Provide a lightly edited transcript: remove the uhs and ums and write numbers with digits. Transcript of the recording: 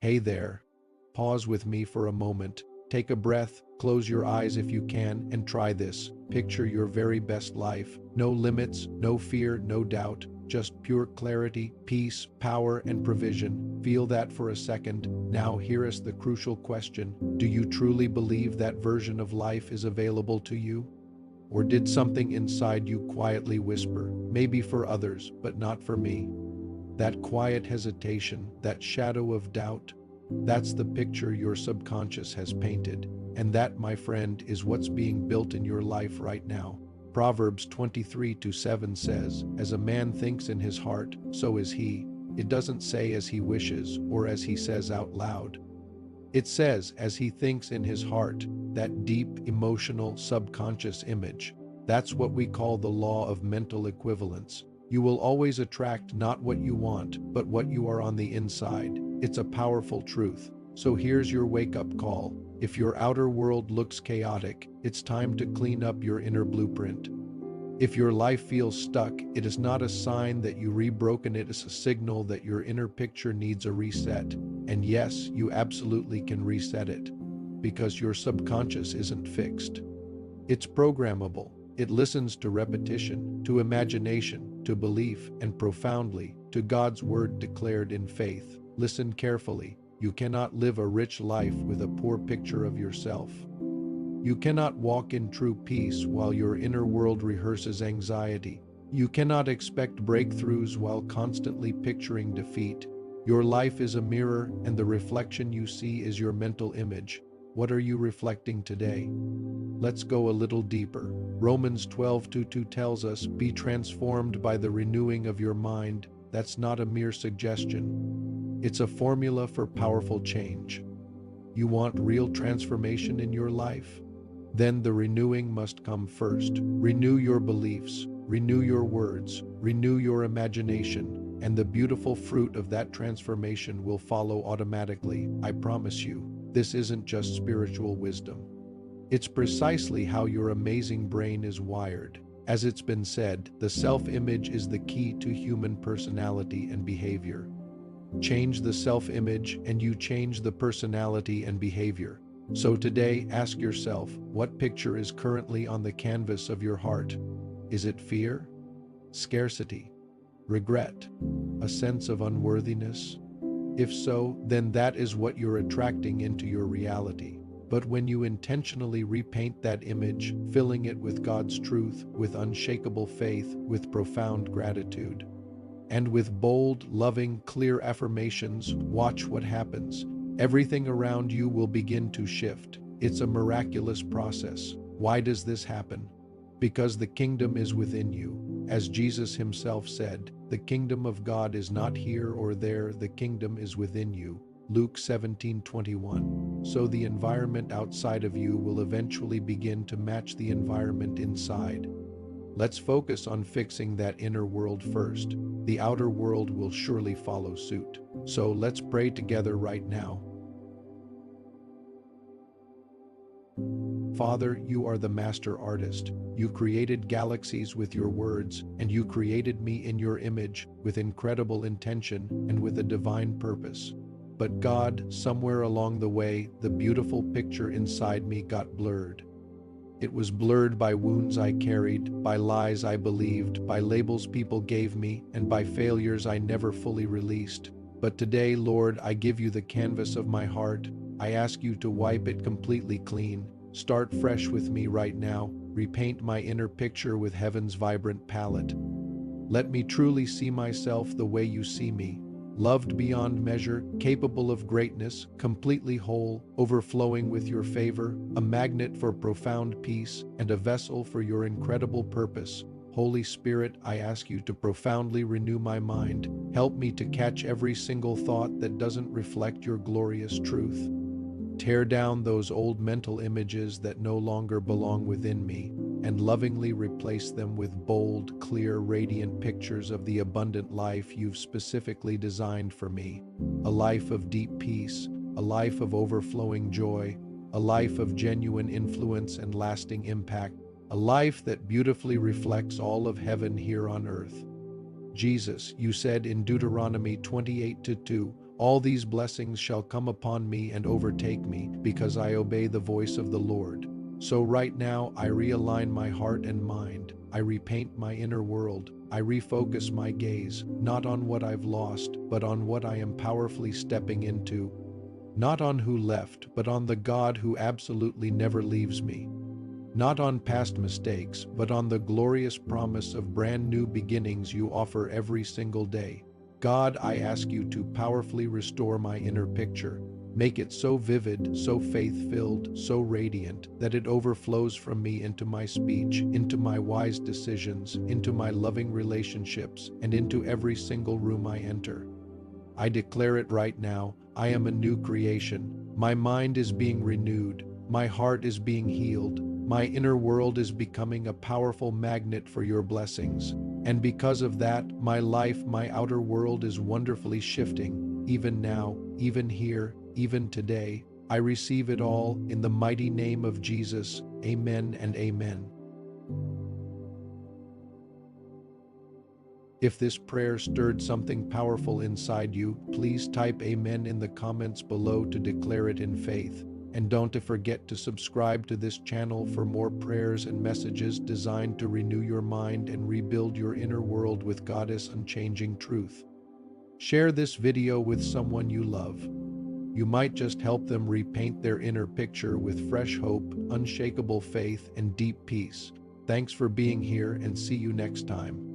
Hey there. Pause with me for a moment. Take a breath, close your eyes if you can, and try this. Picture your very best life. No limits, no fear, no doubt. Just pure clarity, peace, power, and provision. Feel that for a second. Now here is the crucial question. Do you truly believe that version of life is available to you? Or did something inside you quietly whisper, maybe for others, but not for me? That quiet hesitation, that shadow of doubt, that's the picture your subconscious has painted. And that, my friend, is what's being built in your life right now. Proverbs 23:7 says, "As a man thinks in his heart, so is he." It doesn't say as he wishes or as he says out loud. It says as he thinks in his heart, that deep, emotional, subconscious image. That's what we call the law of mental equivalence. You will always attract not what you want, but what you are on the inside. It's a powerful truth. So here's your wake-up call. If your outer world looks chaotic, it's time to clean up your inner blueprint. If your life feels stuck, it is not a sign that you rebroken, it is a signal that your inner picture needs a reset. And yes, you absolutely can reset it, because your subconscious isn't fixed. It's programmable. It listens to repetition, to imagination, to belief, and profoundly, to God's word declared in faith. Listen carefully. You cannot live a rich life with a poor picture of yourself. You cannot walk in true peace while your inner world rehearses anxiety. You cannot expect breakthroughs while constantly picturing defeat. Your life is a mirror, and the reflection you see is your mental image. What are you reflecting today? Let's go a little deeper. Romans 12:2 tells us, "Be transformed by the renewing of your mind." That's not a mere suggestion. It's a formula for powerful change. You want real transformation in your life? Then the renewing must come first. Renew your beliefs, renew your words, renew your imagination, and the beautiful fruit of that transformation will follow automatically. I promise you, this isn't just spiritual wisdom. It's precisely how your amazing brain is wired. As it's been said, the self-image is the key to human personality and behavior. Change the self-image and you change the personality and behavior. So today, ask yourself, what picture is currently on the canvas of your heart? Is it fear? Scarcity? Regret? A sense of unworthiness? If so, then that is what you're attracting into your reality. But when you intentionally repaint that image, filling it with God's truth, with unshakable faith, with profound gratitude, and with bold, loving, clear affirmations, watch what happens. Everything around you will begin to shift. It's a miraculous process. Why does this happen? Because the kingdom is within you. As Jesus himself said, the kingdom of God is not here or there, the kingdom is within you. Luke 17:21. So the environment outside of you will eventually begin to match the environment inside. Let's focus on fixing that inner world first. The outer world will surely follow suit. So let's pray together right now. Father, you are the master artist. You created galaxies with your words, and you created me in your image with incredible intention and with a divine purpose. But God, somewhere along the way, the beautiful picture inside me got blurred. It was blurred by wounds I carried, by lies I believed, by labels people gave me, and by failures I never fully released. But today, Lord, I give you the canvas of my heart. I ask you to wipe it completely clean. Start fresh with me right now. Repaint my inner picture with heaven's vibrant palette. Let me truly see myself the way you see me. Loved beyond measure, capable of greatness, completely whole, overflowing with your favor, a magnet for profound peace, and a vessel for your incredible purpose. Holy Spirit, I ask you to profoundly renew my mind. Help me to catch every single thought that doesn't reflect your glorious truth. Tear down those old mental images that no longer belong within me, and lovingly replace them with bold, clear, radiant pictures of the abundant life you've specifically designed for me. A life of deep peace, a life of overflowing joy, a life of genuine influence and lasting impact, a life that beautifully reflects all of heaven here on earth. Jesus, you said in Deuteronomy 28:2, All these blessings shall come upon me and overtake me, because I obey the voice of the Lord. So right now, I realign my heart and mind. I repaint my inner world. I refocus my gaze, not on what I've lost, but on what I am powerfully stepping into. Not on who left, but on the God who absolutely never leaves me. Not on past mistakes, but on the glorious promise of brand new beginnings you offer every single day. God, I ask you to powerfully restore my inner picture. Make it so vivid, so faith-filled, so radiant, that it overflows from me into my speech, into my wise decisions, into my loving relationships, and into every single room I enter. I declare it right now, I am a new creation. My mind is being renewed. My heart is being healed. My inner world is becoming a powerful magnet for your blessings. And because of that, my life, my outer world is wonderfully shifting. Even now, even here, even today, I receive it all in the mighty name of Jesus. Amen and amen. If this prayer stirred something powerful inside you, please type amen in the comments below to declare it in faith. And don't forget to subscribe to this channel for more prayers and messages designed to renew your mind and rebuild your inner world with God's unchanging truth. Share this video with someone you love. You might just help them repaint their inner picture with fresh hope, unshakable faith, and deep peace. Thanks for being here, and see you next time.